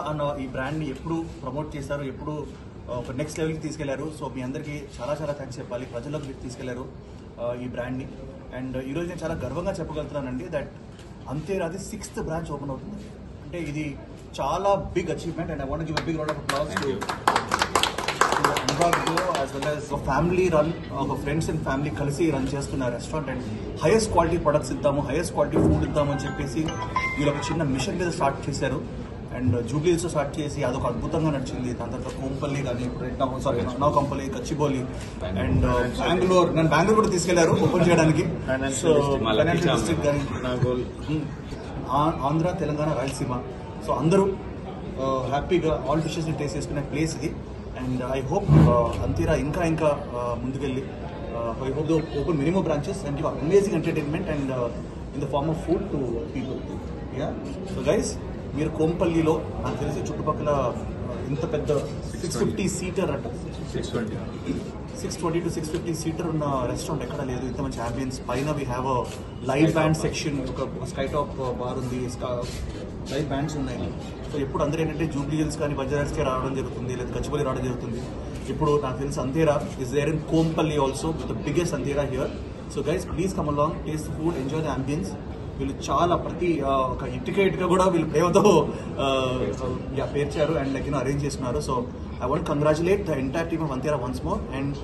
అన్న ఈ బ్రాండ్ని ఎప్పుడు ప్రమోట్ చేశారు, ఎప్పుడు ఒక నెక్స్ట్ లెవెల్కి తీసుకెళ్లారు. సో మీ అందరికీ చాలా చాలా థ్యాంక్స్ చెప్పాలి. ప్రజల్లోకి తీసుకెళ్లారు ఈ బ్రాండ్ని. అండ్ ఈరోజు నేను చాలా గర్వంగా చెప్పగలుగుతున్నానండి దట్ అంతేరాది 6th బ్రాంచ్ ఓపెన్ అవుతుంది. అంటే ఇది చాలా big achievement. And I want give a big round of applause to Anurag bro as well as family run, ఒక ఫ్రెండ్స్ అండ్ ఫ్యామిలీ కలిసి రన్ చేస్తున్న restaurant. And highest quality products ఇద్దాము, highest quality food ఇద్దామని చెప్పేసి వీళ్ళు ఒక చిన్న మిషన్ మీద స్టార్ట్ చేశారు. అండ్ జూబ్లీహిల్స్ స్టార్ట్ చేసి అదొక అద్భుతంగా నడిచింది. దాని తర్వాత కోంపల్లి కానీ నవకంపల్లి, గచ్చిబౌలి అండ్ బెంగళూరు. నేను బెంగళూరు కూడా తీసుకెళ్లారు ఓపెన్ చేయడానికి. సో ఫైనాన్షియల్ డిస్ట్రిక్ట్ కానీ ఆంధ్ర, తెలంగాణ, రాయలసీమ. సో అందరూ హ్యాపీగా ఆల్ డిషెస్ని టేస్ట్ చేసుకునే ప్లేస్ ఇది. అండ్ ఐ హోప్ అంతేరా ఇంకా ఇంకా ముందుకెళ్ళి I hope the open minimum branches and give amazing entertainment and in the form of food to people. Yeah so guys, మీరు కోంపల్లిలో నాకు తెలిసి చుట్టుపక్కల ఇంత పెద్ద 650 సీటర్ అంట, 620 to 650 సీటర్ ఉన్న రెస్టారెంట్ ఎక్కడ లేదు. ఇంత మంచి అంబియన్స్. పైన we have a live band section, ఒక స్కై టాప్ బార్ ఉంది, లైవ్ బ్యాండ్స్ ఉన్నాయి. సో ఇప్పుడు అందరూ ఏంటంటే జూబ్లీహిల్స్ కానీ బంజారాస్కే రావడం జరుగుతుంది, లేదా గచ్చిబౌలి రావడం జరుగుతుంది. ఇప్పుడు నాకు తెలిసి Antera is there in Kompally also, the biggest Antera here. So guys please come along, taste food, enjoy the ambience. వీళ్ళు చాలా ప్రతి ఒక ఇంటికేట్గా కూడా వీళ్ళు ప్రేమతో పేర్చారు అండ్ లైక్ అరేంజ్ చేస్తున్నారు. So I want congratulate the entire team of Antera once more. And